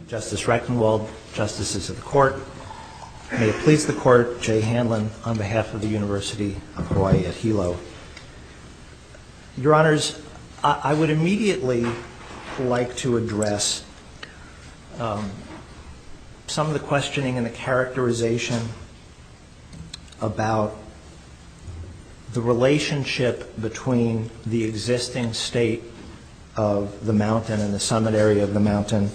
Justice Reckenwald, Justices of the Court, may it please the Court, Jay Hanlon on behalf of the University of Hawaii at Hilo. Your Honors, I would immediately like to address some of the questioning and the characterization about the relationship between the existing state of the mountain and the summit area of the mountain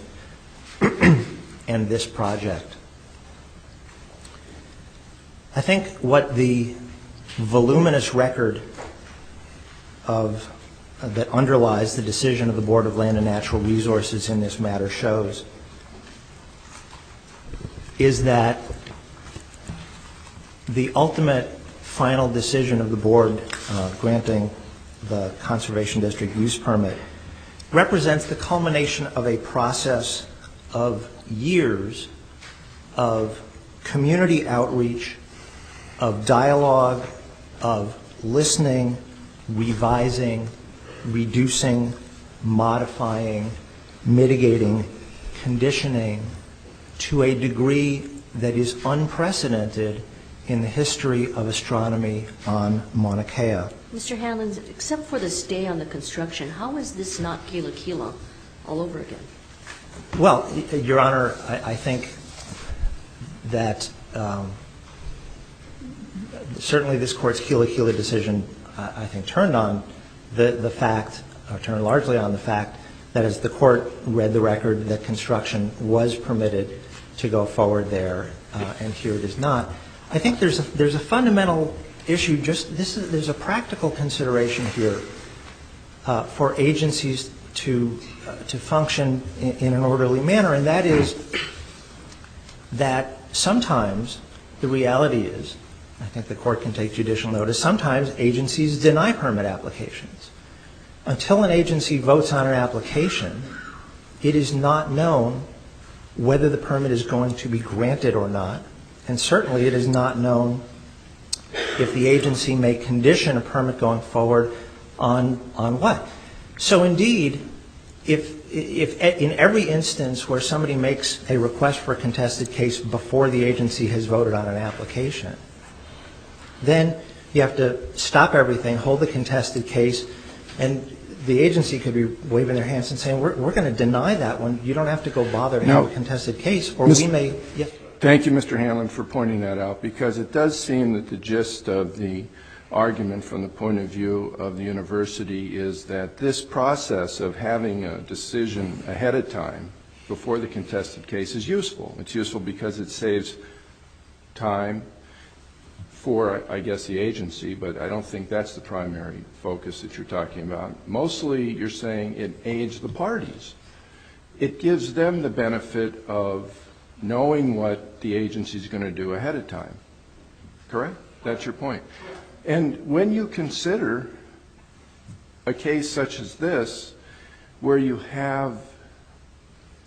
and this project. I think what the voluminous record that underlies the decision of the Board of Land and Natural Resources in this matter shows is that the ultimate final decision of the board granting the Conservation District use permit represents the culmination of a process of years of community outreach, of dialogue, of listening, revising, reducing, modifying, mitigating, conditioning to a degree that is unprecedented in the history of astronomy on Mauna Kea. Mr. Hanlon, except for the stay on the construction, how is this not Kila Kila all over again? Well, Your Honor, I think that certainly this Court's Kila Kila decision, I think, turned on the fact, or turned largely on the fact that as the Court read the record that construction was permitted to go forward there, and here it is not. I think there's a fundamental issue. There's a practical consideration here for agencies to function in an orderly manner, and that is that sometimes the reality is, I think the Court can take judicial notice, sometimes agencies deny permit applications. Until an agency votes on an application, it is not known whether the permit is going to be granted or not, and certainly it is not known if the agency may condition a permit going forward on what. So indeed, if in every instance where somebody makes a request for a contested case before the agency has voted on an application, then you have to stop everything, hold the contested case, and the agency could be waving their hands and saying, we're going to deny that one. You don't have to go bother to have a contested case, or we may. Yes. Thank you, Mr. Hanlon, for pointing that out, because it does seem that the gist of the argument from the point of view of the university is that this process of having a decision ahead of time before the contested case is useful. It's useful because it saves time for, I guess, the agency, but I don't think that's the primary focus that you're talking about. Mostly you're saying it aids the parties. It gives them the benefit of knowing what the agency is going to do ahead of time. Correct? That's your point. And when you consider a case such as this, where you have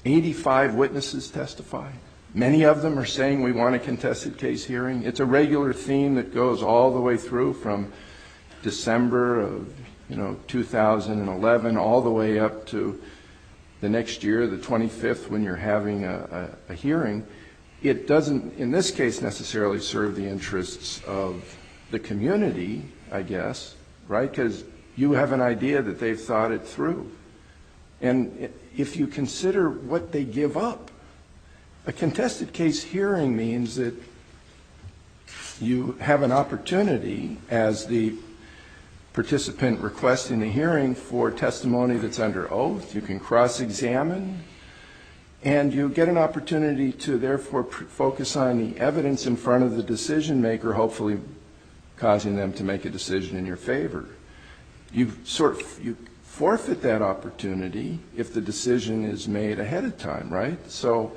85 witnesses testify, many of them are saying we want a contested case hearing. It's a regular theme that goes all the way through from December of 2011 all the way up to the next year, the 25th, when you're having a hearing. It doesn't, in this case, necessarily serve the interests of the community, I guess, right? Because you have an idea that they've thought it through. And if you consider what they give up, a contested case hearing means that you have an opportunity as the participant requesting the hearing for testimony that's under oath. You can cross-examine, and you get an opportunity to therefore focus on the evidence in front of the decision maker, hopefully causing them to make a decision in your favor. You forfeit that opportunity if the decision is made ahead of time, right? So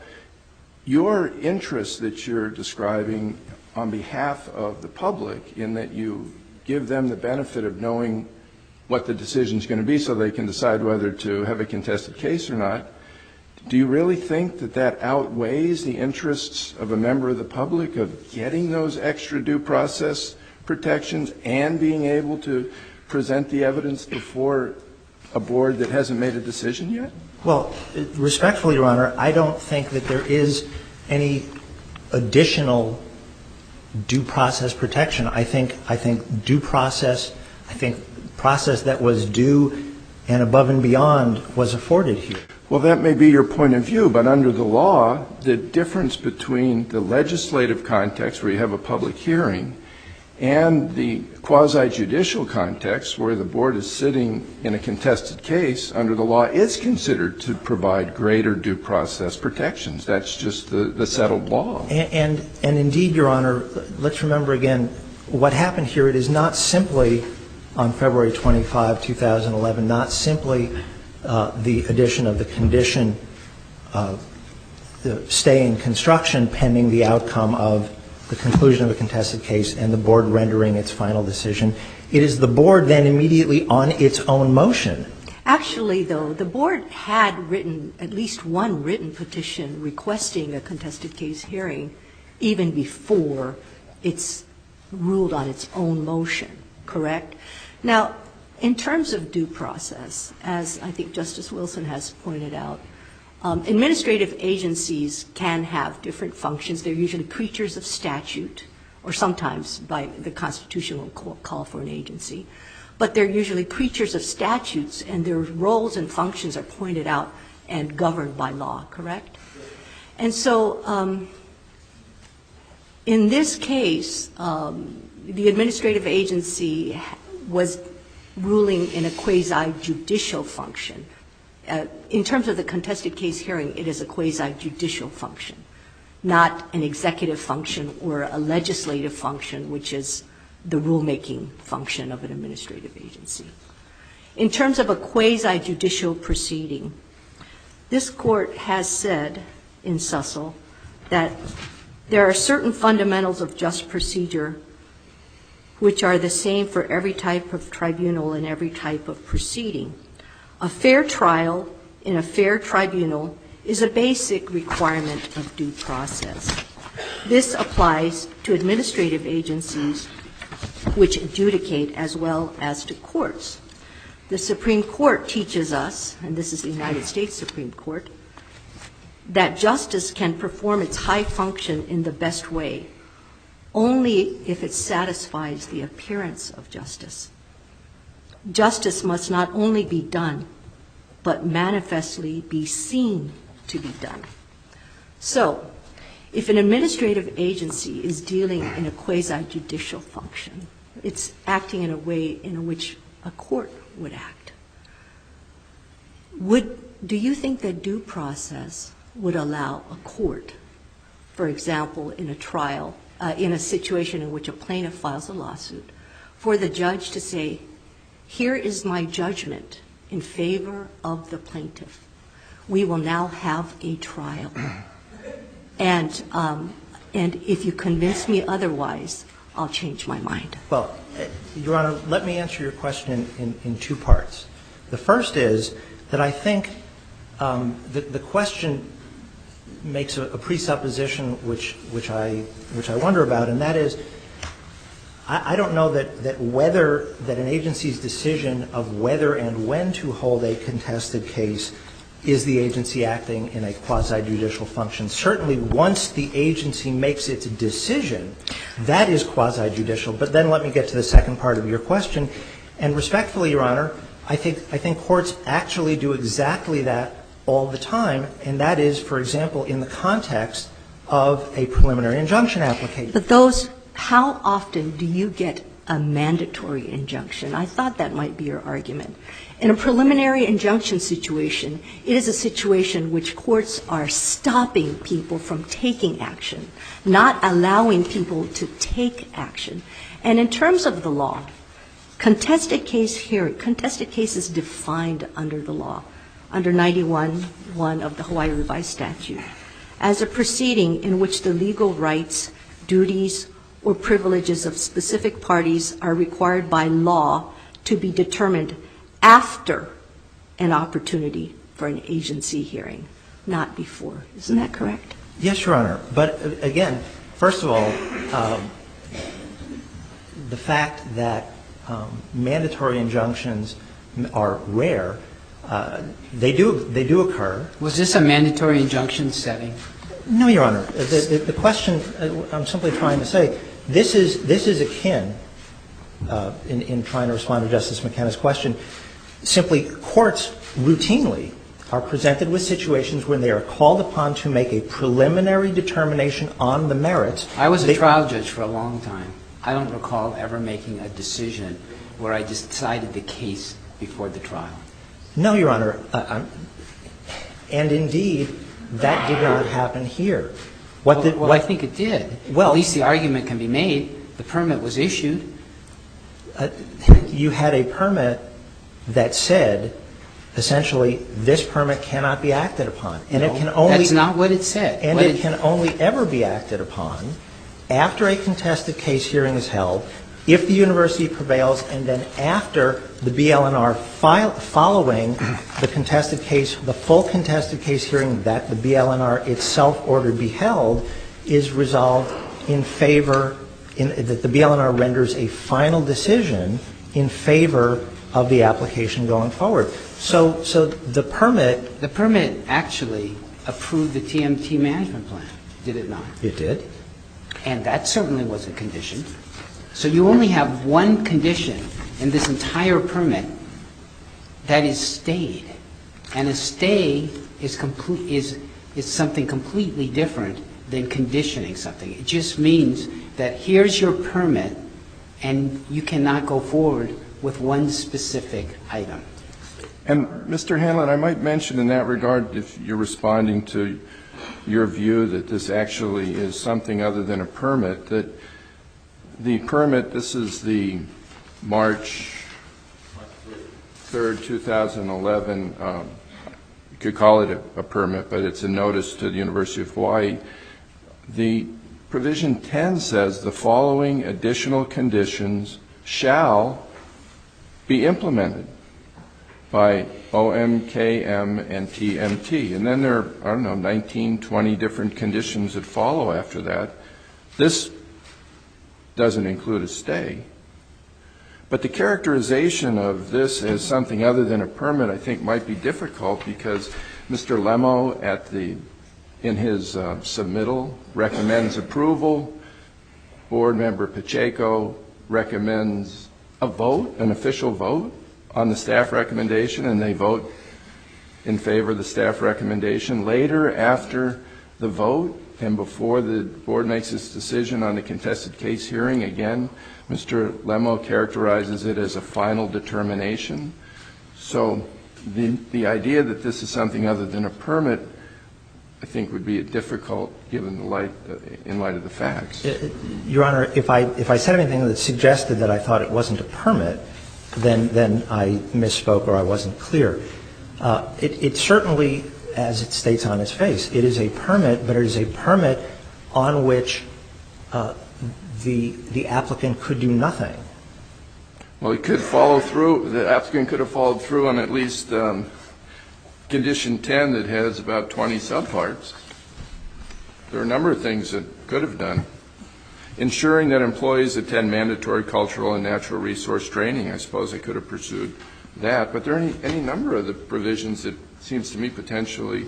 your interest that you're describing on behalf of the public, in that you give them the benefit of knowing what the decision is going to be so they can decide whether to have a contested case or not, do you really think that that outweighs the interests of a member of the public of getting those extra due process protections and being able to present the evidence before a board that hasn't made a decision yet? Well, respectfully, Your Honor, I don't think that there is any additional due process protection. I think due process, process that was due and above and beyond was afforded here. Well, that may be your point of view, but under the law, the difference between the legislative context where you have a public hearing and the quasi-judicial context where the board is sitting in a contested case under the law is considered to provide greater due process protections. That's just the settled law. And indeed, Your Honor, let's remember again, what happened here, it is not simply on February 25, 2011, not simply the addition of the condition of the stay in construction pending the outcome of the conclusion of a contested case and the board rendering its final decision. It is the board then immediately on its own motion. Actually, though, the board had written at least one written petition requesting a contested case hearing even before it's ruled on its own motion, correct? Now, in terms of due process, as I think Justice Wilson has pointed out, administrative agencies can have different functions. They're usually creatures of statute, or sometimes by the Constitution will call for an agency. But they're usually creatures of statutes, and their roles and functions are pointed out and governed by law, correct? And so in this case, the administrative agency was ruling in a quasi-judicial function. In terms of the contested case hearing, it is a quasi-judicial function, not an executive function or a legislative function, which is the rulemaking function of an administrative agency. In terms of a quasi-judicial proceeding, this court has said in Sussel that there are certain fundamentals of just procedure which are the same for every type of tribunal and every type of proceeding. A fair trial in a fair tribunal is a basic requirement of due process. This applies to administrative agencies which adjudicate as well as to courts. The Supreme Court teaches us, and this is the United States Supreme Court, that justice can perform its high function in the best way only if it satisfies the appearance of justice. Justice must not only be done, but manifestly be seen to be done. So, if an administrative agency is dealing in a quasi-judicial function, it's acting in a way in which a court would act. Do you think that due process would allow a court, for example, in a trial, in a situation in which a plaintiff files a lawsuit, for the judge to say, here is my judgment in favor of the plaintiff. We will now have a trial. And if you convince me otherwise, I'll change my mind. Well, Your Honor, let me answer your question in two parts. The first is that I think the question makes a presupposition which I wonder about, and that is, I don't know that an agency's decision of whether and when to hold a contested case is the agency acting in a quasi-judicial function. Certainly, once the agency makes its decision, that is quasi-judicial. But then let me get to the second part of your question. And respectfully, Your Honor, I think courts actually do exactly that all the time, and that is, for example, in the context of a preliminary injunction application. But those, how often do you get a mandatory injunction? I thought that might be your argument. In a preliminary injunction situation, it is a situation which courts are stopping people from taking action, not allowing people to take action. And in terms of the law, contested case is defined under the law, under 91(1) of the Hawaii Revised Statute, as a proceeding in which the legal rights, duties, or privileges of specific parties are required by law to be determined after an opportunity for an agency hearing, not before. Isn't that correct? Yes, Your Honor. But again, first of all, the fact that mandatory injunctions are rare. They do occur. Was this a mandatory injunction setting? No, Your Honor. The question I'm simply trying to say, this is akin, in trying to respond to Justice McKenna's question, simply courts routinely are presented with situations when they are called upon to make a preliminary determination on the merits. I was a trial judge for a long time. I don't recall ever making a decision where I just decided the case before the trial. No, Your Honor. And indeed, that did not happen here. Well, I think it did. Well, at least the argument can be made. The permit was issued. You had a permit that said, essentially, this permit cannot be acted upon. And it can only... That's not what it said. And it can only ever be acted upon after a contested case hearing is held, if the university prevails, and then after the BLNR following the contested case, the full contested case hearing that the BLNR itself ordered be held, is resolved in favor, that the BLNR renders a final decision in favor of the application going forward. So the permit... The permit actually approved the TMT management plan, did it not? It did. And that certainly was a condition. So you only have one condition in this entire permit that is stayed. And a stay is something completely different than conditioning something. It just means that here's your permit, and you cannot go forward with one specific item. And, Mr. Hanlon, I might mention in that regard, if you're responding to your view that this actually is something other than a permit, that the permit, this is the March 3rd, 2011, you could call it a permit, but it's a notice to the University of Hawaii. The provision 10 says the following additional conditions shall be implemented by OMKM and TMT. And then there are, I don't know, 19, 20 different conditions that follow after that. This doesn't include a stay. But the characterization of this as something other than a permit, I think, might be difficult because Mr. Lemo in his submittal recommends approval. Board Member Pacheco recommends a vote, an official vote on the staff recommendation, and they vote in favor of the staff recommendation. Later, after the vote and before the board makes its decision on the contested case hearing, again, Mr. Lemo characterizes it as a final determination. So the idea that this is something other than a permit, I think, would be difficult given in light of the facts. Your Honor, if I said anything that suggested that I thought it wasn't a permit, then I misspoke or I wasn't clear. It certainly, as it states on its face, it is a permit, but it is a permit on which the applicant could do nothing. Well, it could follow through. The applicant could have followed through on at least Condition 10 that has about 20 subparts. There are a number of things that could have done. Ensuring that employees attend mandatory cultural and natural resource training, I suppose they could have pursued that. But there are any number of the provisions that seems to me potentially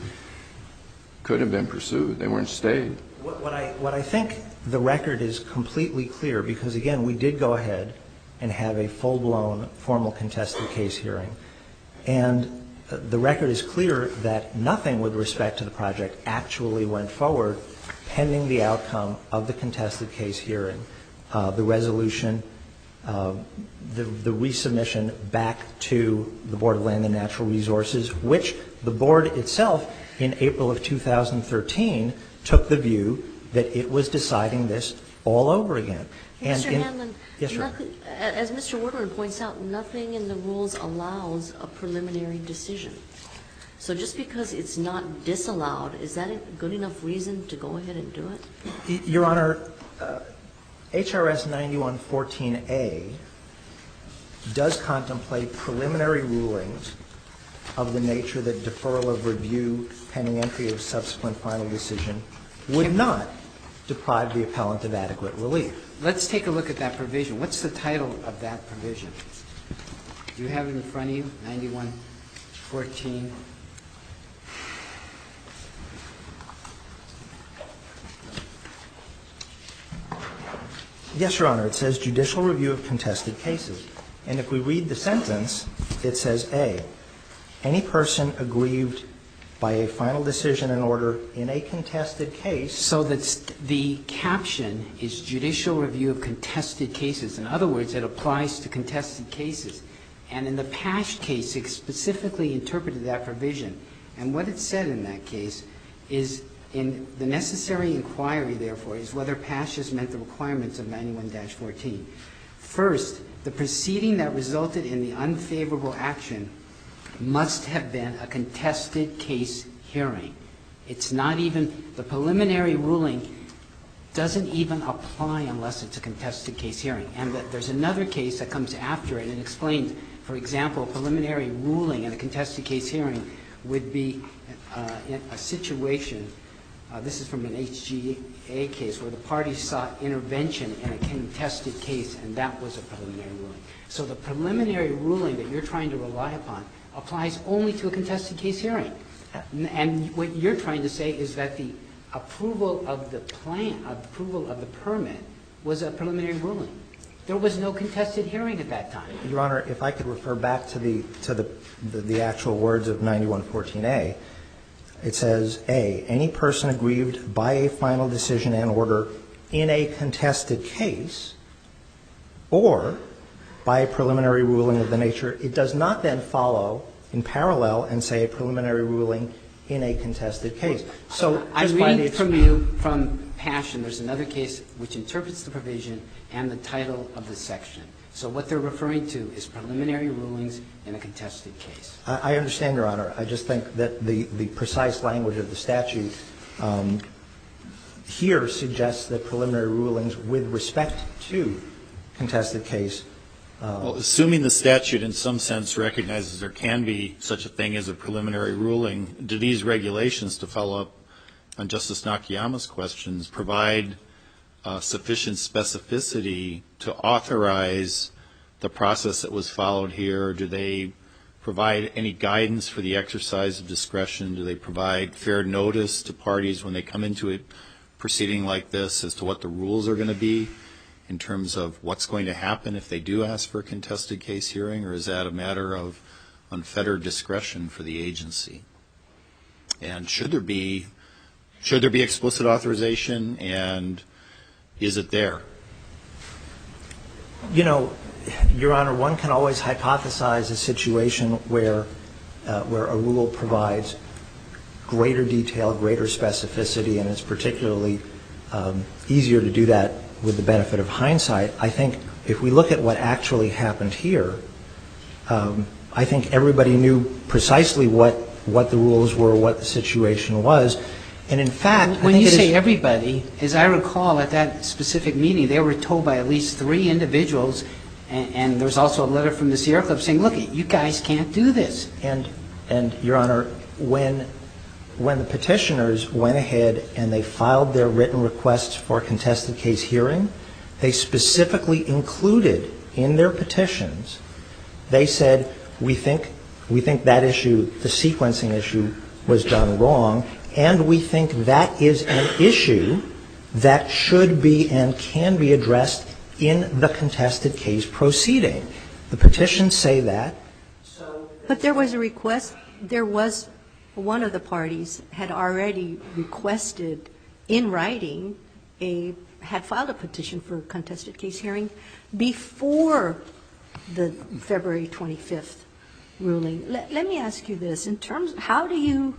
could have been pursued. They weren't stayed. What I think the record is completely clear, because, again, we did go ahead and have a full-blown formal contested case hearing. And the record is clear that nothing with respect to the project actually went forward pending the outcome of the contested case hearing, the resolution, the resubmission back to the Board of Land and Natural Resources, which the board itself in April of 2013 took the view that it was deciding this all over again. Mr. Hanlon, yes, sir. as Mr. Woodward points out, nothing in the rules allows a preliminary decision. So just because it's not disallowed, is that a good enough reason to go ahead and do it? Your Honor, HRS 9114A does contemplate preliminary rulings of the nature that deferral of review pending entry of subsequent final decision would not deprive the appellant of adequate relief. Let's take a look at that provision. What's the title of that provision? Do you have it in front of you, 9114? Yes, Your Honor. It says judicial review of contested cases. And if we read the sentence, it says A, any person aggrieved by a final decision and order in a contested case. So that the caption is judicial review of contested cases. In other words, it applies to contested cases. And in the Pash case, it specifically interpreted that provision. And what it said in that case is, in the necessary inquiry, therefore, is whether Pash has met the requirements of 91-14. First, the proceeding that resulted in the unfavorable action must have been a contested case hearing. It's not even, the preliminary ruling doesn't even apply unless it's a contested case hearing. And there's another case that comes after it and explains, for example, a preliminary ruling in a contested case hearing would be in a situation, this is from an HGA case, where the parties sought intervention in a contested case, and that was a preliminary ruling. So the preliminary ruling that you're trying to rely upon applies only to a contested case hearing. And what you're trying to say is that the approval of the plan, approval of the permit, was a preliminary ruling. There was no contested hearing at that time. Your Honor, if I could refer back to the actual words of 9114A, it says, A, any person aggrieved by a final decision and order in a contested case or by a preliminary ruling of the nature, it does not then follow in parallel and say a preliminary ruling in a contested case. So I'm reading from you from Passion. There's another case which interprets the provision and the title of the section. So what they're referring to is preliminary rulings in a contested case. I understand, Your Honor. I just think that the precise language of the statute here suggests that preliminary rulings with respect to contested case. Well, assuming the statute in some sense recognizes there can be such a thing as a preliminary ruling, do these regulations, to follow up on Justice Nakayama's questions, provide sufficient specificity to authorize the process that was followed here? Do they provide any guidance for the exercise of discretion? Do they provide fair notice to parties when they come into a proceeding like this as to what the rules are going to be in terms of what's going to happen if they do ask for a contested case hearing, or is that a matter of unfettered discretion for the agency? And should there be explicit authorization, and is it there? You know, Your Honor, one can always hypothesize a situation where a rule provides greater detail, greater specificity, and it's particularly easier to do that with the benefit of hindsight. I think if we look at what actually happened here, I think everybody knew precisely what the rules were, what the situation was. And in fact, when you say everybody, as I recall at that specific meeting, they were told by at least 3 individuals, and there's also a letter from the Sierra Club saying, look, you guys can't do this. And Your Honor, when the petitioners went ahead and they filed their written requests for a contested case hearing, they specifically included in their petitions, they said, we think that issue, the sequencing issue, was done wrong, and we think that is an issue that should be and can be addressed in the contested case proceeding. The petitions say that. But there was a request. There was one of the parties had already requested in writing had filed a petition for a contested case hearing before the February 25th ruling. Let me ask you this. In terms, how do you,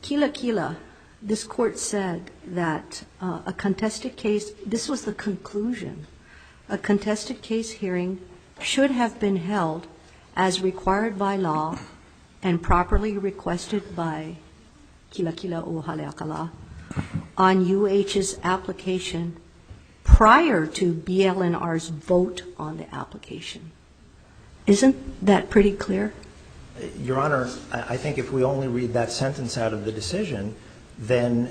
Kila, this court said that a contested case, this was the conclusion, a contested case hearing should have been held as required by law and properly requested by Kila o Haleakala on UH's application prior to BLNR's vote on the application. Isn't that pretty clear? Your Honor, I think if we only read that sentence out of the decision, then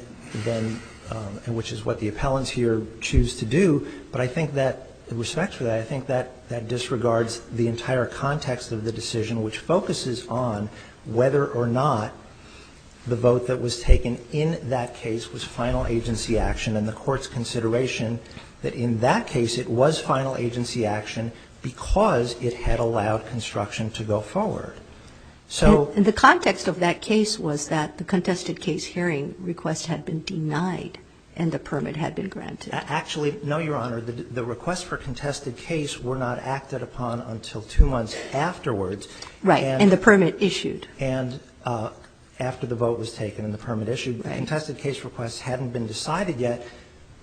which is what the appellants here choose to do, but I think that respectfully, I think that disregards the entire context of the decision, which focuses on whether or not the vote that was taken in that case was final agency action, and the Court's consideration that in that case it was final agency action because it had allowed construction to go forward. So And the context of that case was that the contested case hearing request had been denied and the permit had been granted. actually, no, Your Honor, the requests for contested case were not acted upon until 2 months afterwards. Right, and the permit issued. And after the vote was taken and the permit issued, the Right. contested case requests hadn't been decided yet.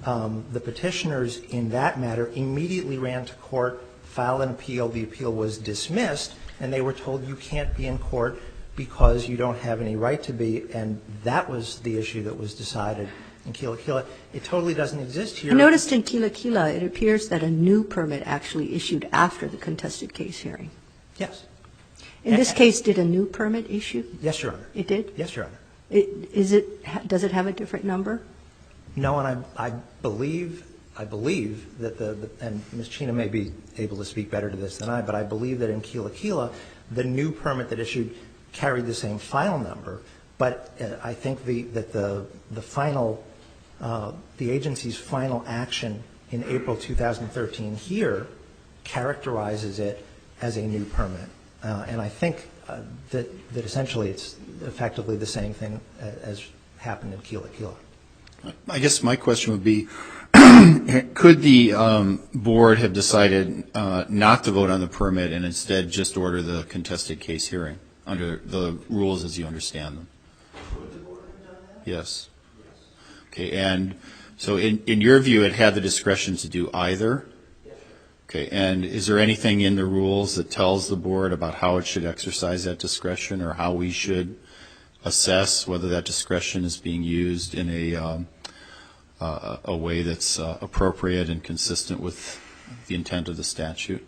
The petitioners in that matter immediately ran to court, filed an appeal. The appeal was dismissed, and they were told you can't be in court because you don't have any right to be, and that was the issue that was decided in Kila Kila. It totally doesn't exist here. I noticed in Kila Kila, it appears that a new permit actually issued after the contested case hearing. Yes. In this case, did a new permit issue? Yes, Your Honor. It did? Yes, Your Honor. Does it have a different number? No, and I believe that and Ms. Chena may be able to speak better to this than I, but I believe that in Kila Kila, the new permit that issued carried the same file number, but I think that the final, the agency's final action in April 2013 here characterizes it as a new permit. And I think that essentially it's effectively the same thing as happened in Kila Kila. I guess my question would be, could the board have decided not to vote on the permit and instead just order the contested case hearing under the rules as you understand them? Could the board have done that? Yes. Okay, and so in your view, it had the discretion to do either? Yes. Okay, and is there anything in the rules that tells the board about how it should exercise that discretion or how we should assess whether that discretion is being used in a way that's appropriate and consistent with the intent of the statute?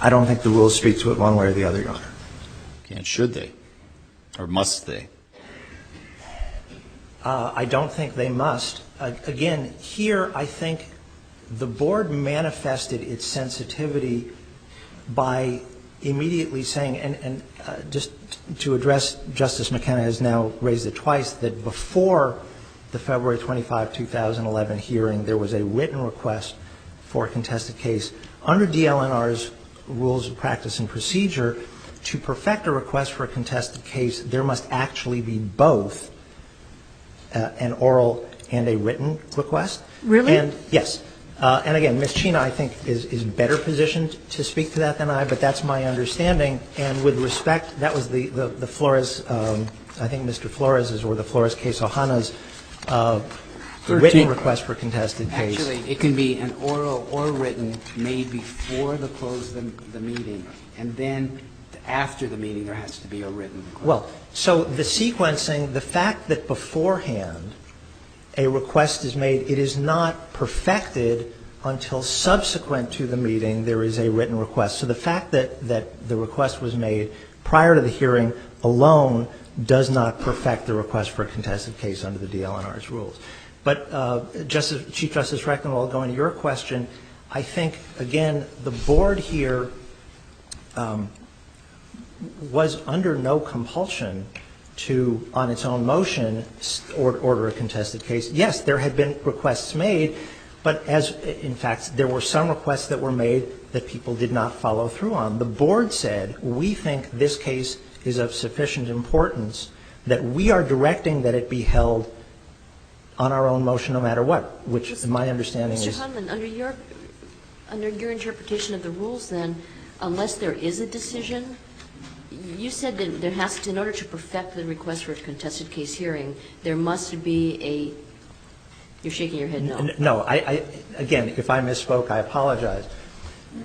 I don't think the rules speak to it one way or the other, Your Honor. Okay, and should they? Or must they? I don't think they must. Again, here I think the board manifested its sensitivity by immediately saying, and just to address, Justice McKenna has now raised it twice, that before the February 25, 2011 hearing, there was a written request for a contested case. Under DLNR's rules of practice and procedure, to perfect a request for a contested case, there must actually be both an oral and a written request. Really? And yes. And again, Ms. Chena, I think, is better positioned to speak to that than I, but that's my understanding. And with respect, that was the Flores, I think Mr. Flores's or the Flores case, Ohana's written request for contested case. Actually, it can be an oral or written made before the close of the meeting, and then after the meeting there has to be a written request. Well, so the sequencing, the fact that beforehand a request is made, it is not perfected until subsequent to the meeting there is a written request. So the fact that the request was made prior to the hearing alone does not perfect the request for a contested case under the DLNR's rules. But Chief Justice Recknell, going to your question, I think, again, the board here was under no compulsion to, on its own motion, order a contested case. Yes, there had been requests made, but as, in fact, there were some requests that were made that people did not follow through on. The board said, we think this case is of sufficient importance that we are directing that it be held on our own motion no matter what, which my understanding is. Mr. Hunman, under your interpretation of the rules then, unless there is a decision, you said that there has to, in order to perfect the request for a contested case hearing, there must be a, you're shaking your head no. No, again, if I misspoke, I apologize.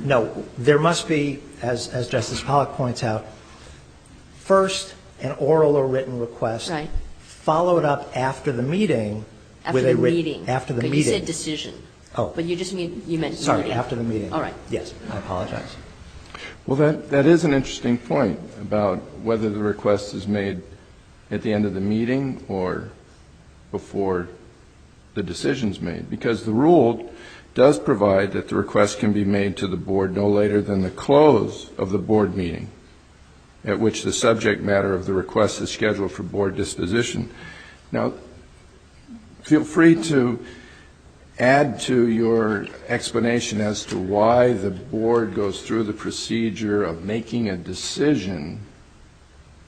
No, there must be, as Justice Pollack points out, first an oral or written request. Right. Followed up after the meeting with a written. After the meeting. You said decision. Oh. But you just meant meeting. Sorry, after the meeting. All right. Yes, I apologize. Well, that is an interesting point about whether the request is made at the end of the meeting or before the decision's made, because the rule does provide that the request can be made to the board no later than the close of the board meeting at which the subject matter of the request is scheduled for board disposition. Now, feel free to add to your explanation as to why the board goes through the procedure of making a decision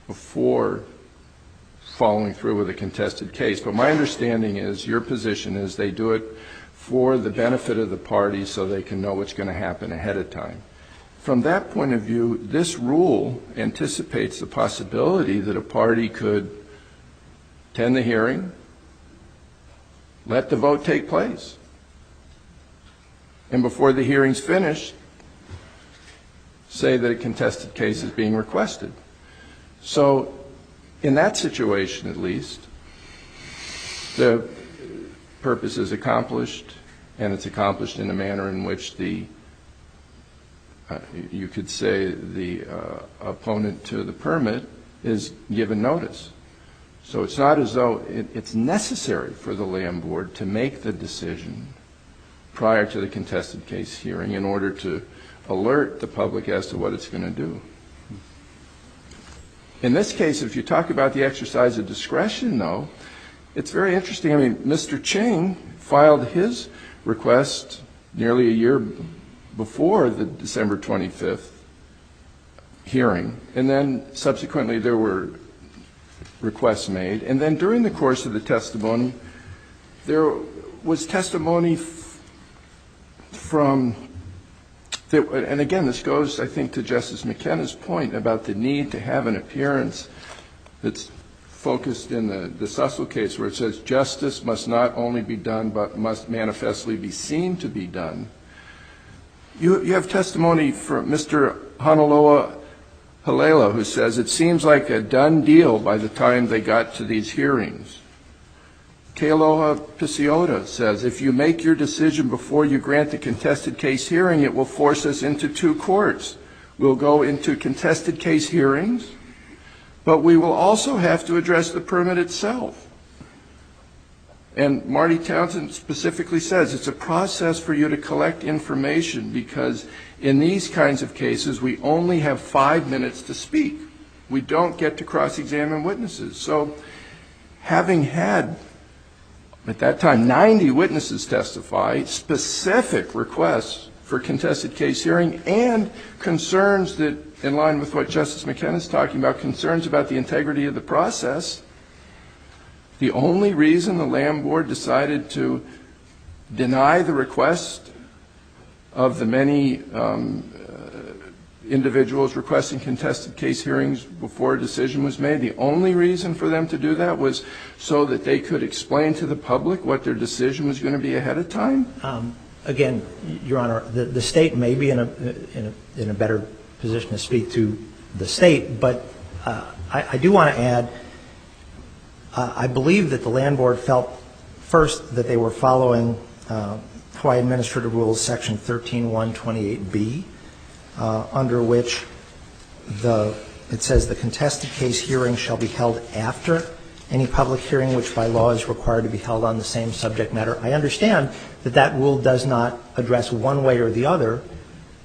before following through with a contested case. But my understanding is your position is they do it for the benefit of the party so they can know what's going to happen ahead of time. From that point of view, this rule anticipates the possibility that a party could attend the hearing, let the vote take place, and before the hearing's finished, say that a contested case is being requested. So in that situation, at least, the purpose is accomplished, and it's accomplished in a manner in which the you could say the opponent to the permit is given notice. So it's not as though it's necessary for the land board to make the decision prior to the contested case hearing in order to alert the public as to what it's going to do. In this case, if you talk about the exercise of discretion, though, it's very interesting. I mean, Mr. Ching filed his request nearly a year before the December 25th hearing, and then subsequently there were requests made. And then during the course of the testimony, there was testimony from, and again, this goes, I think, to Justice McKenna's point about the need to have an appearance that's focused in the Sussel case where it says justice must not only be done but must manifestly be seen to be done. You have testimony from Mr. Honoloa Halela, who says it seems like a done deal by the time they got to these hearings. Kealoha Pisiota says if you make your decision before you grant the contested case hearing, it will force us into two courts. We'll go into contested case hearings, but we will also have to address the permit itself. And Marty Townsend specifically says it's a process for you to collect information because in these kinds of cases, we only have 5 minutes to speak. We don't get to cross-examine witnesses. So having had, at that time, 90 witnesses testify, specific requests for contested case hearing, and concerns that, in line with what Justice McKenna is talking about, concerns about the integrity of the process, the only reason the Land Board decided to deny the request of the many individuals requesting contested case hearings before a decision was made, the only reason for them to do that was so that they could explain to the public what their decision was going to be ahead of time? Again, Your Honor, the state may be in a better position to speak to the state, but I do want to add, I believe that the Land Board felt first that they were following Hawaii Administrative Rules Section 13-128B, under which it says the contested case hearing shall be held after any public hearing which by law is required to be held on the same subject matter. I understand that that rule does not address one way or the other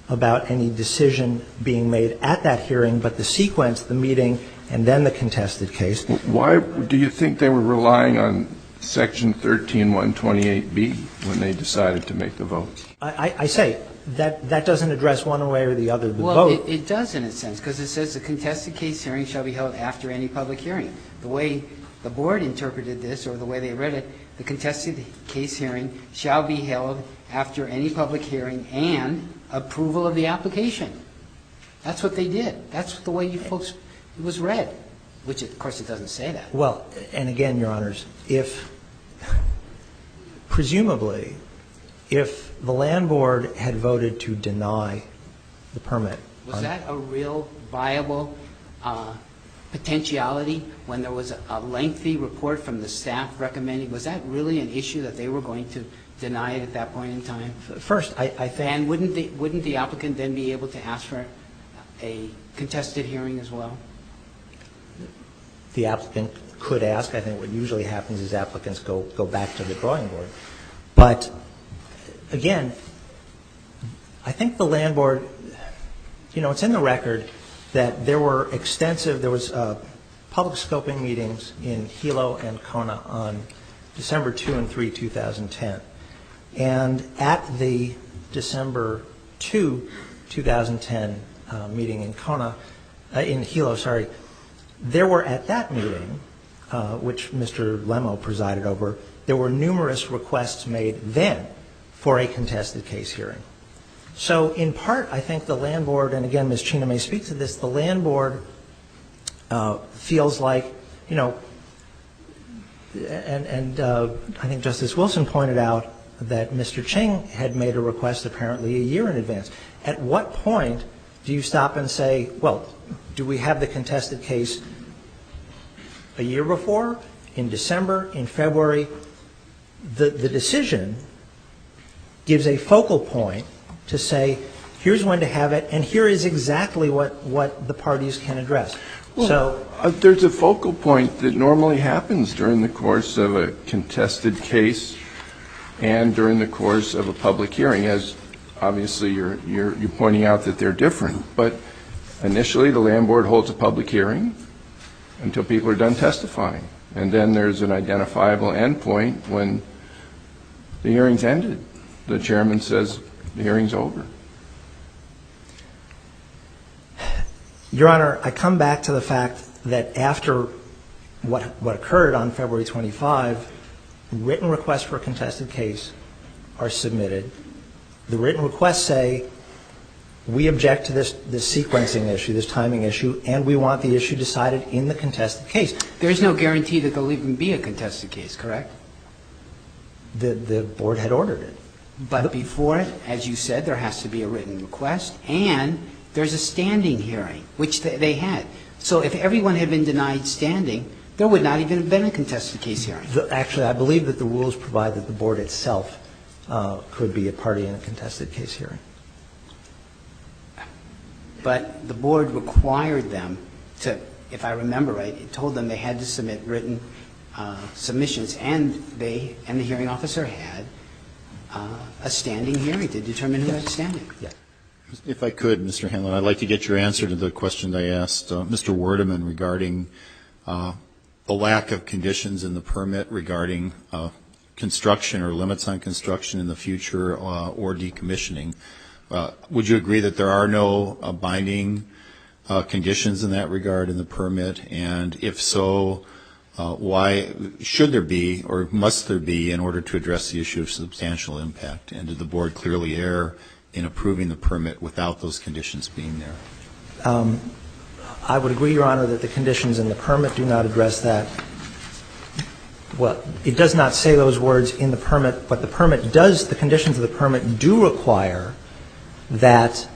about any decision being made at that hearing, but the sequence, the meeting, and then the contested case. Why do you think they were relying on Section 13-128B when they decided to make the vote? I say that doesn't address one way or the other. Well, it does in a sense, because it says the contested case hearing shall be held after any public hearing. The way the board interpreted this, or the way they read it, the contested case hearing shall be held after any public hearing and approval of the application. That's what they did. That's the way you folks, it was read, which of course it doesn't say that. Well, and again, Your Honors, presumably, if the Land Board had voted to deny the permit. Was that a real viable potentiality when there was a lengthy report from the staff recommending? Was that really an issue that they were going to deny it at that point in time? First, I think. And wouldn't the applicant then be able to ask for a contested hearing as well? The applicant could ask. I think what usually happens is applicants go back to the drawing board. But again, I think the land board, it's in the record that there was public scoping meetings in Hilo and Kona on December 2 and 3, 2010. And at the December 2, 2010 meeting in Hilo, there were at that meeting, which Mr. Lemo presided over, there were numerous requests made then for a contested case hearing. So in part, I think the land board, and again, Ms. Chena may speak to this, the land board feels like, and I think Justice Wilson pointed out that Mr. Ching had made a request apparently a year in advance. At what point do you stop and say, well, do we have the contested case a year before, in December, in February? The decision gives a focal point to say, here's when to have it, and here is exactly what the parties can address. There's a focal point that normally happens during the course of a contested case and during the course of a public hearing, as obviously you're pointing out that they're different. But initially, the land board holds a public hearing until people are done testifying. And then there's an identifiable endpoint when the hearing's ended. The chairman says the hearing's over. Your Honor, I come back to the fact that after what occurred on February 25, written requests for a contested case are submitted. The written requests say, we object to this sequencing issue, this timing issue, and we want the issue decided in the contested case. There's no guarantee that there'll even be a contested case, correct? The board had ordered it. But before it, as you said, there has to be a written request, and there's a standing hearing, which they had. So if everyone had been denied standing, there would not even have been a contested case hearing. Actually, I believe that the rules provide that the board itself could be a party in a contested case hearing. But the board required them to, if I remember right, it told them they had to submit written submissions, and the hearing officer had a standing hearing to determine who had standing. Yeah. If I could, Mr. Hanlon, I'd like to get your answer to the question I asked Mr. Werdeman regarding the lack of conditions in the permit regarding construction or limits on construction in the future or decommissioning. Would you agree that there are no binding conditions in that regard in the permit? And if so, why should there be or must there be in order to address the issue of substantial impact? And did the board clearly err in approving the permit without those conditions being there? I would agree, Your Honor, that the conditions in the permit do not address that. Well, it does not say those words in the permit, but the permit does, the conditions of the permit do require that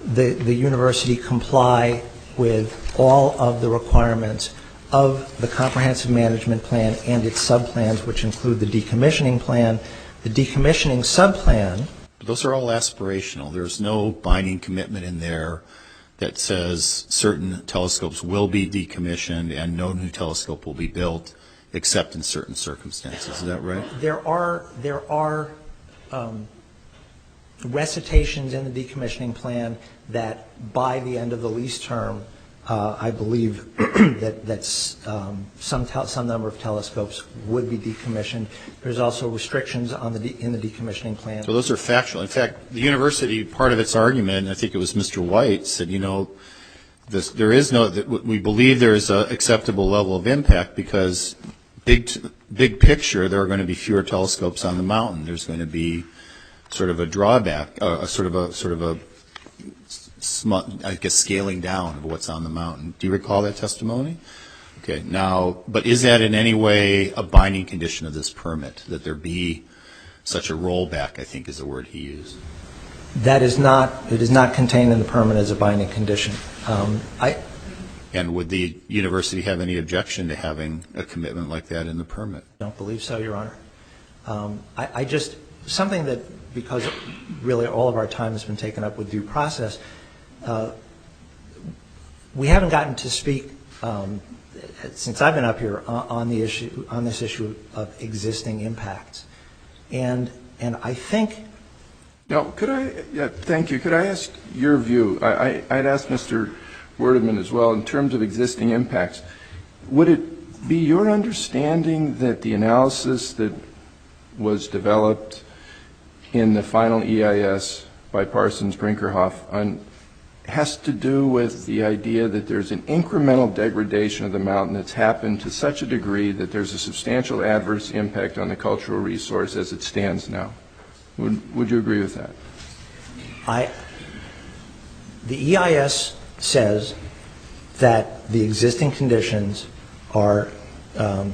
the university comply with all of the requirements of the comprehensive management plan and its subplans, which include the decommissioning plan. The decommissioning subplan. Those are all aspirational. There's no binding commitment in there that says certain telescopes will be decommissioned and no new telescope will be built except in certain circumstances. Is that right? There are Recitations in the decommissioning plan that by the end of the lease term, I believe that some number of telescopes would be decommissioned. There's also restrictions on in the decommissioning plan. So those are factual. In fact, the university, part of its argument, I think it was Mr. White, said, there is no, we believe there is an acceptable level of impact because big picture, there are going to be fewer telescopes on the mountain. There's going to be sort of a drawback, sort of a I guess scaling down of what's on the mountain. Do you recall that testimony? Okay. Now, but is that in any way a binding condition of this permit that there be such a rollback? I think is the word he used. That is not. It is not contained in the permit as a binding condition. And would the university have any objection to having a commitment like that in the permit? I don't believe so, Your Honor. I just something that, because really all of our time has been taken up with due process, we haven't gotten to speak since I've been up here on this issue of existing impacts, and I think Now, thank you. Could I ask your view? I'd asked Mr. Werdeman as well, in terms of existing impacts. Would it be your understanding that the analysis that was developed in the final EIS by Parsons Brinkerhoff has to do with the idea that there's an incremental degradation of the mountain that's happened to such a degree that there's a substantial adverse impact on the cultural resource as it stands now? Would you agree with that? The EIS says that the existing conditions are the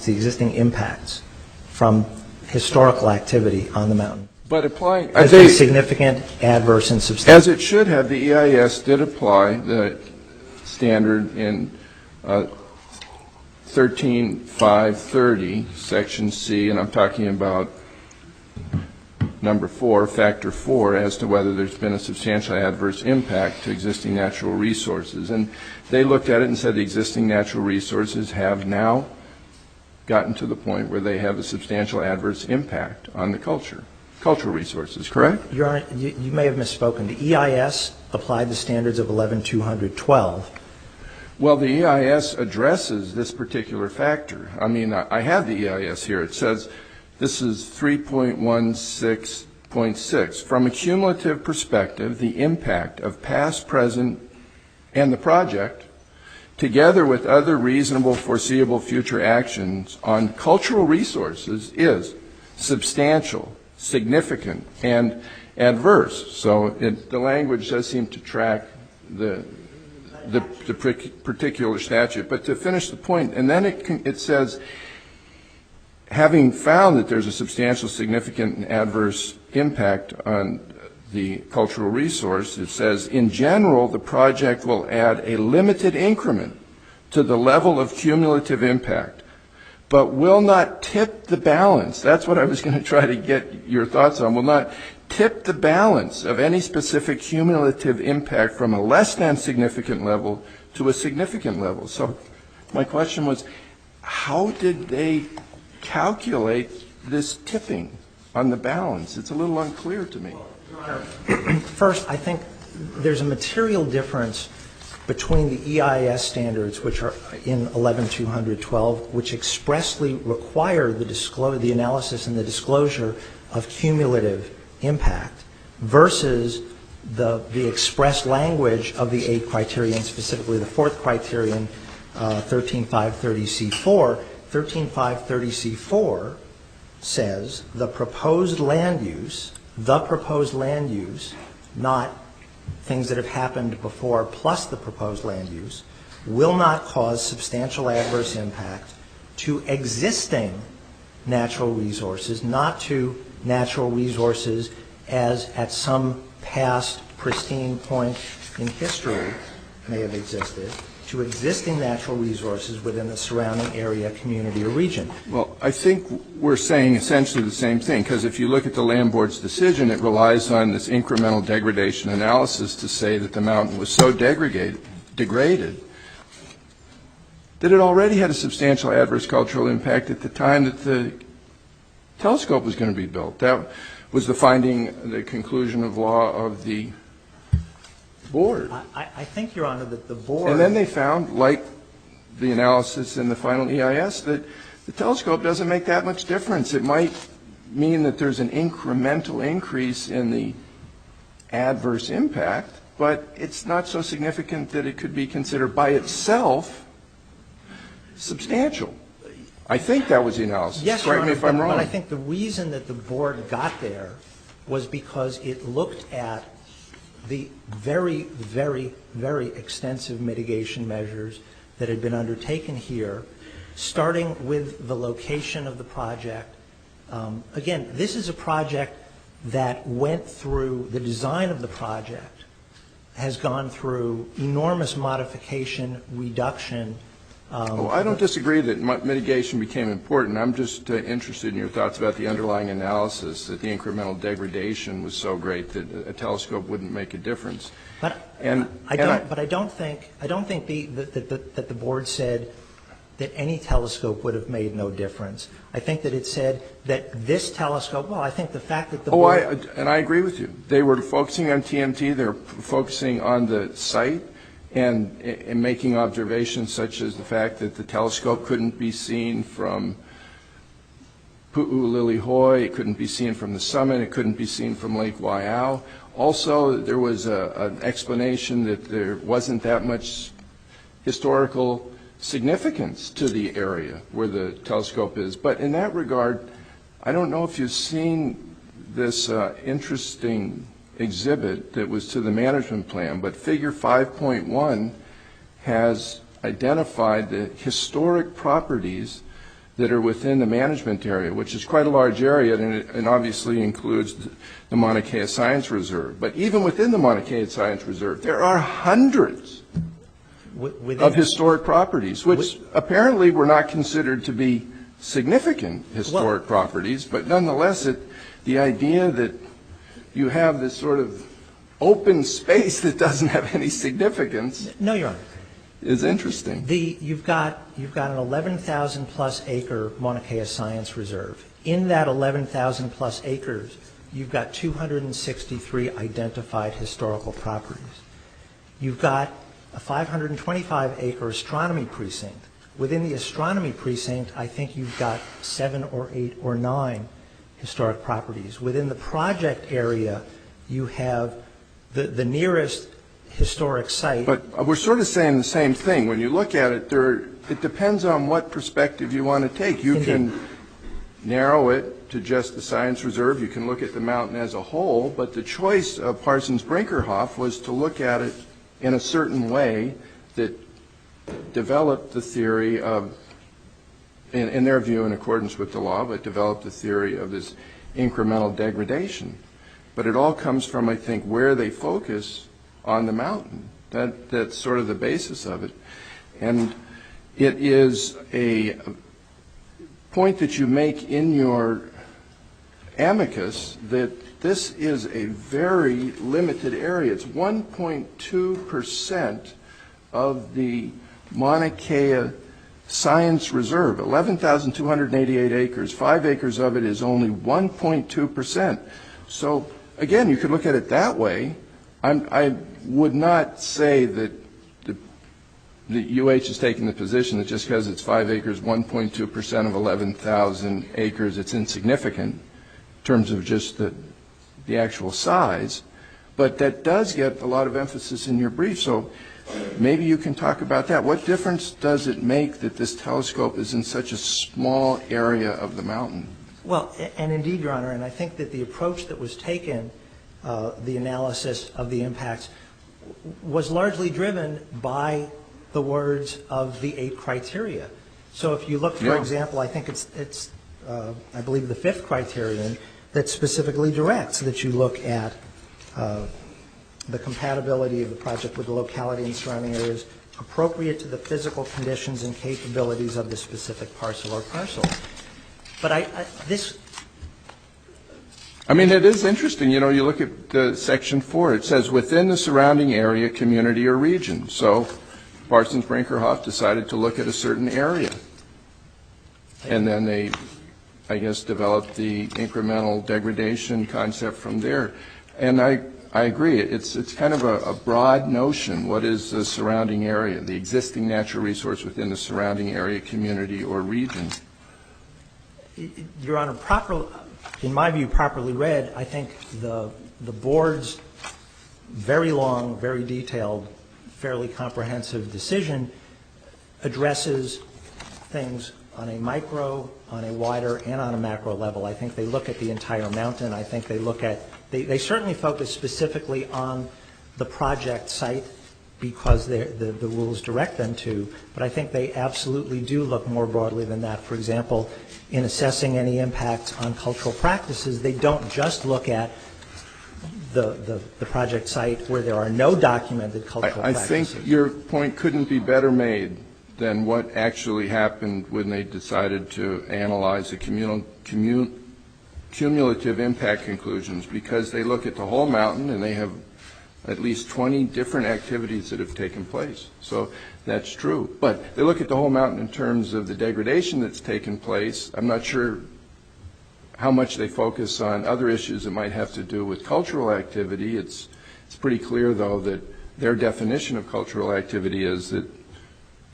existing impacts from historical activity on the mountain. But applying, As a significant, adverse, and substantial. as it should have, the EIS did apply the standard in 13.530, Section C, and I'm talking about number 4, factor 4, as to whether there's been a substantial adverse impact to existing natural resources. And they looked at it and said the existing natural resources have now gotten to the point where they have a substantial adverse impact on the cultural resources, correct? Your Honor, you may have misspoken. The EIS applied the standards of 11-212. Well, the EIS addresses this particular factor. I mean, I have the EIS here. It says, this is 3.16.6. From a cumulative perspective, the impact of past, present, and the project, together with other reasonable foreseeable future actions on cultural resources, is substantial, significant, and adverse. So the language does seem to track the particular statute. But to finish the point, and then it says, having found that there's a substantial, significant, and adverse impact on the cultural resource, it says, in general, the project will add a limited increment to the level of cumulative impact, but will not tip the balance. That's what I was going to try to get your thoughts on. Will not tip the balance of any specific cumulative impact from a less than significant level to a significant level. So my question was, how did they calculate this tipping on the balance? It's a little unclear to me. First, I think there's a material difference between the EIS standards, which are in 11-212, which expressly require the analysis and the disclosure of cumulative impact, versus the express language of the 8 criterion, specifically the 4th criterion, 13.530C4. 13.530C4 says the proposed land use, not things that have happened before plus the proposed land use, will not cause substantial adverse impact to existing natural resources, not to natural resources as at some past pristine point in history may have existed, to existing natural resources within the surrounding area, community, or region. Well, I think we're saying essentially the same thing, because if you look at the Land Board's decision, it relies on this incremental degradation analysis to say that the mountain was so degraded that it already had a substantial adverse cultural impact at the time that the telescope was going to be built. That was the finding, the conclusion of law of the board. I think, Your Honor, that the board... And then they found, like the analysis in the final EIS, that the telescope doesn't make that much difference. It might mean that there's an incremental increase in the adverse impact, but it's not so significant that it could be considered by itself substantial. I think that was the analysis. Yes, Your Correct me Honor, if I'm wrong. but I think the reason that the board got there was because it looked at the very, very, very extensive mitigation measures that had been undertaken here, starting with the location of the project. Again, this is a project that went through, the design of the project has gone through enormous modification, reduction. I don't disagree that mitigation became important. I'm just interested in your thoughts about the underlying analysis, that the incremental degradation was so great that a telescope wouldn't make a difference. But I don't think that the board said that any telescope would have made no difference. I think that it said that this telescope, well, I think the fact that the board... and I agree with you. They were focusing on TMT, they were focusing on the site and making observations such as the fact that the telescope couldn't be seen from Pu'ulilihoy, it couldn't be seen from the summit, it couldn't be seen from Lake Waiau. Also, there was an explanation that there wasn't that much historical significance to the area where the telescope is. But in that regard, I don't know if you've seen this interesting exhibit that was to the management plan, but figure 5.1 has identified the historic properties that are within the management area, which is quite a large area, and obviously includes the Mauna Kea Science Reserve. But even within the Mauna Kea Science Reserve, there are hundreds of historic properties, which apparently were not considered to be significant historic properties, but nonetheless, the idea that you have this sort of open space that doesn't have any significance. No, Your Honor. Is interesting. You've got an 11,000 plus acre Mauna Kea Science Reserve. In that 11,000 plus acres, you've got 263 identified historical properties. You've got a 525 acre astronomy precinct. Within the astronomy precinct, I think you've got 7 or 8 or 9 historic properties. Within the project area, you have the nearest historic site. But we're sort of saying the same thing. When you look at it, it depends on what perspective you want to take. You can narrow it to just the Science Reserve. You can look at the mountain as a whole. But the choice of Parsons Brinckerhoff was to look at it in a certain way that developed the theory of, in their view, in accordance with the law, but developed the theory of this incremental degradation. But it all comes from, I think, where they focus on the mountain. That's sort of the basis of it. And it is a point that you make in your amicus that this is a very limited area. It's 1.2% of the Mauna Kea Science Reserve, 11,288 acres. 5 acres of it is only 1.2%. So, again, you could look at it that way. I would not say that the UH is taking the position that just because it's 5 acres, 1.2% of 11,000 acres, it's insignificant in terms of just the actual size. But that does get a lot of emphasis in your brief. So maybe you can talk about that. What difference does it make that this telescope is in such a small area of the mountain? Well, and indeed, Your Honor, and I think that the approach that was taken, the analysis of the impacts, was largely driven by the words of the 8 criteria. So if you look, for example, I think it's I believe the 5th criterion that specifically directs that you look at the compatibility of the project with the locality and surrounding areas appropriate to the physical conditions and capabilities of the specific parcel or parcel. But I mean, it is interesting. You know, you look at Section 4. It says within the surrounding area, community, or region. So Parsons Brinckerhoff decided to look at a certain area. And then they, I guess, developed the incremental degradation concept from there. And I agree. It's kind of a broad notion. What is the surrounding area, the existing natural resource within the surrounding area, community, or region? Your Honor, in my view, properly read, I think the board's very long, very detailed, fairly comprehensive decision addresses things on a micro, on a wider, and on a macro level. I think they look at the entire mountain. I think they look at, they certainly focus specifically on the project site because the rules direct them to, but I think they absolutely do look more broadly than that. For example, in assessing any impacts on cultural practices, they don't just look at the project site where there are no documented cultural practices. I think your point couldn't be better made than what actually happened when they decided to analyze the cumulative impact conclusions, because they look at the whole mountain and they have at least 20 different activities that have taken place. So that's true. But they look at the whole mountain in terms of the degradation that's taken place. I'm not sure how much they focus on other issues that might have to do with cultural activity. It's pretty clear, though, that their definition of cultural activity is that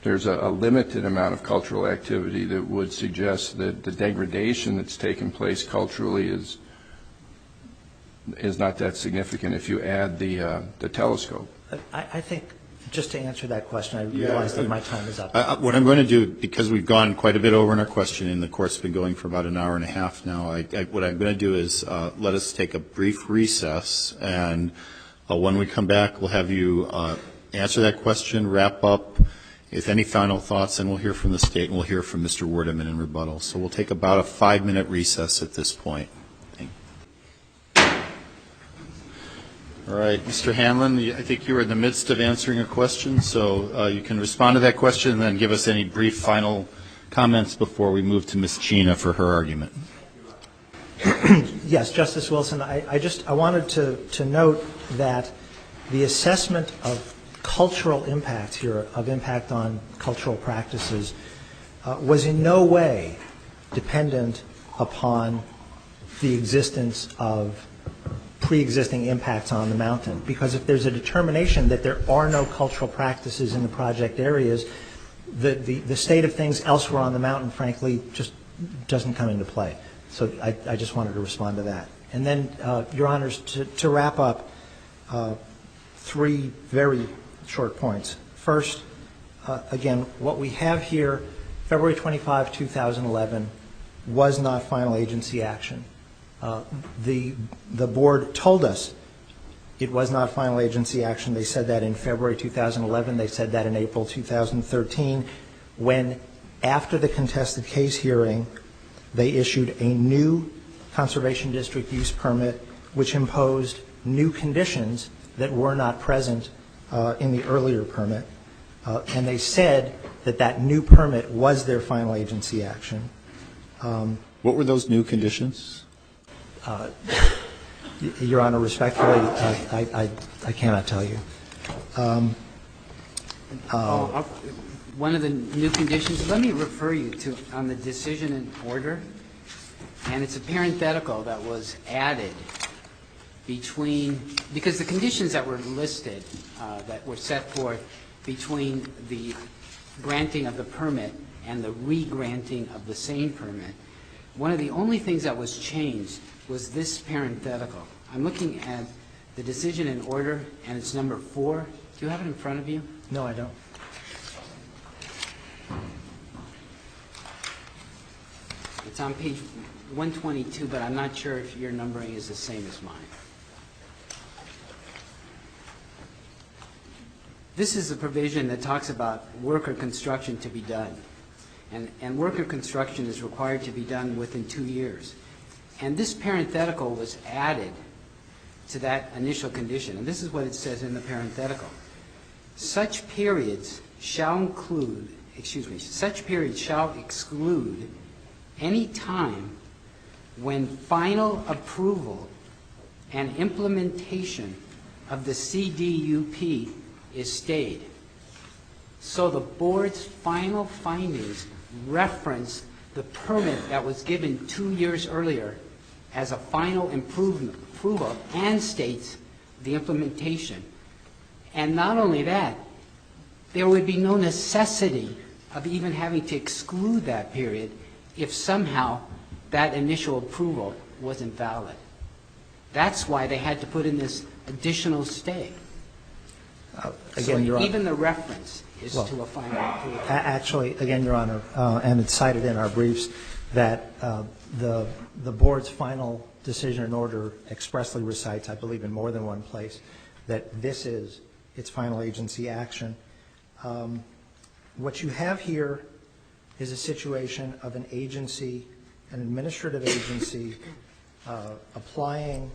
there's a limited amount of cultural activity that would suggest that the degradation that's taken place culturally is not that significant if you add the telescope. I think, just to answer that question, I realize that my time is up. What I'm going to do, because we've gone quite a bit over in our questioning, the court's been going for about an hour and a half now, what I'm going to do is let us take a brief recess, and when we come back, we'll have you answer that question, wrap up, if any final thoughts, and we'll hear from the state, and we'll hear from Mr. Werdeman in rebuttal. So we'll take about a 5-minute recess at this point. All right, Mr. Hanlon, I think you were in the midst of answering a question, so you can respond to that question and then give us any brief final comments before we move to Ms. Chena for her argument. Yes, Justice Wilson, I wanted to note that the assessment of cultural impact here, of impact on cultural practices, was in no way dependent upon the existence of pre-existing impacts on the mountain. Because if there's a determination that there are no cultural practices in the project areas, the state of things elsewhere on the mountain, frankly, just doesn't come into play. So I just wanted to respond to that. And then, Your Honors, to wrap up, 3 very short points. First, again, what we have here, February 25, 2011, was not final agency action. The board told us it was not final agency action. They said that in February 2011. They said that in April 2013, when, after the contested case hearing, they issued a new conservation district use permit, which imposed new conditions that were not present in the earlier permit. And they said that that new permit was their final agency action. What were those new conditions? Your Honor, respectfully, I cannot tell you. One of the new conditions, let me refer you to on the decision in order, and it's a parenthetical that was added between, because the conditions that were listed, that were set forth between the granting of the permit and the re-granting of the same permit, one of the only things that was changed was this parenthetical. I'm looking at the decision in order, and it's number 4. Do you have it in front of you? No, I don't. It's on page 122, but I'm not sure if your numbering is the same as mine. This is a provision that talks about work or construction to be done. And work or construction is required to be done within 2 years. And this parenthetical was added to that initial condition. And this is what it says in the parenthetical. Such periods shall exclude any time when final approval and implementation of the CDUP is stayed. So the board's final findings reference the permit that was given 2 years earlier as a final approval and states the implementation. And not only that, there would be no necessity of even having to exclude that period if somehow that initial approval wasn't valid. That's why they had to put in this additional stay. Again, Your Honor, even the reference is to a final approval. Actually, again, Your Honor, and it's cited in our briefs that the board's final decision in order expressly recites, I believe in more than one place, that this is its final agency action. What you have here is a situation of an agency, an administrative agency, applying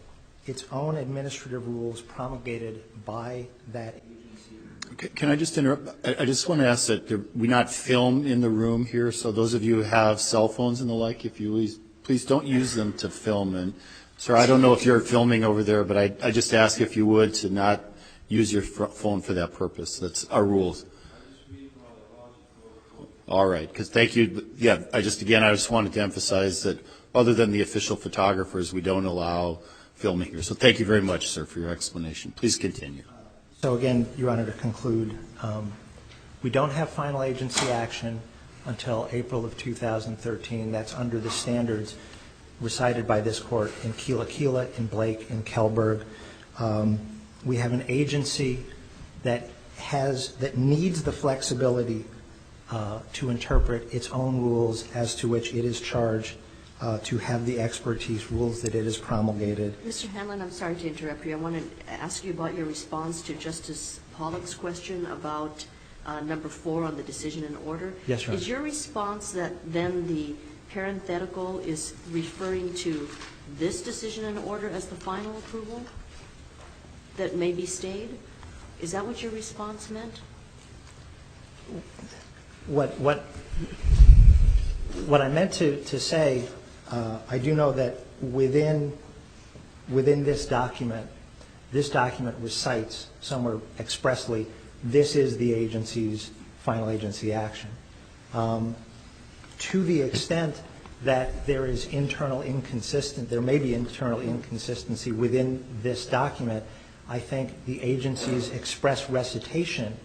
its own administrative rules promulgated by that agency. Okay, can I just interrupt? I just want to ask that we not film in the room here, so those of you who have cell phones and the like, if you please don't use them to film. And, sir, I don't know if you're filming over there, but I just ask if you would to not use your phone for that purpose. That's our rules. All right, because thank you. Yeah, I just wanted to emphasize that other than the official photographers, we don't allow filming here. So thank you very much, sir, for your explanation. Please continue. So again, Your Honor, to conclude, we don't have final agency action until April of 2013. That's under the standards recited by this court in Keela, in Blake, in Kelberg. We have an agency that needs the flexibility to interpret its own rules as to which it is charged, to have the expertise, rules that it has promulgated. Mr. Hanlon, I'm sorry to interrupt you. I want to ask you about your response to Justice Pollock's question about number 4 on the decision and order. Yes, Your Honor. Is your response that then the parenthetical is referring to this decision and order as the final approval that may be stayed? Is that what your response meant? What I meant to say, I do know that within this document recites somewhere expressly, this is the agency's final agency action. To the extent that there is there may be internal inconsistency within this document, I think the agency's express recitation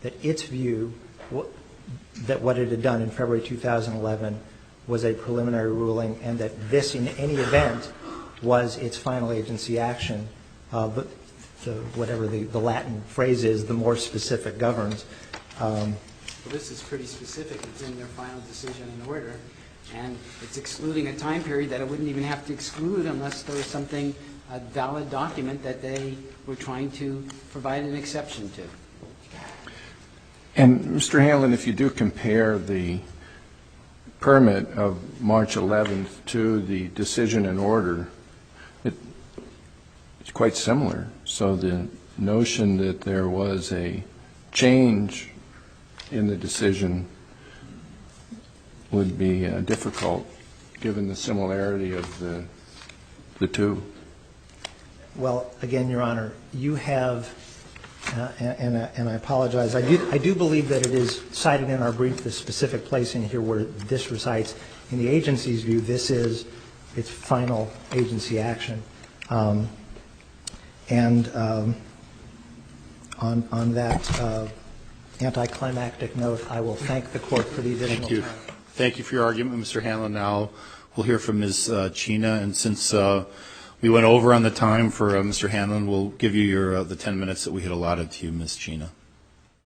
that its view that what it had done in February 2011 was a preliminary ruling, and that this, in any event, was its final agency action. But whatever the Latin phrase is, the more specific governs. Well, this is pretty specific. It's in their final decision and order, and it's excluding a time period that it wouldn't even have to exclude unless there was something, a valid document that they were trying to provide an exception to. And, Mr. Hanlon, if you do compare the permit of March 11th to the decision and order, it's quite similar. So the notion that there was a change in the decision would be difficult, given the similarity of the two. Well, again, Your Honor, you have, and I apologize, I do believe that it is cited in our brief, the specific place in here where this recites. In the agency's view, this is its final agency action. And on that anticlimactic note, I will thank the Court for the additional time. Thank you. Thank you for your argument, Mr. Hanlon. Now we'll hear from Ms. Chena, and since we went over on the time for Mr. Hanlon, we'll give you the 10 minutes that we had allotted to you, Ms. Chena.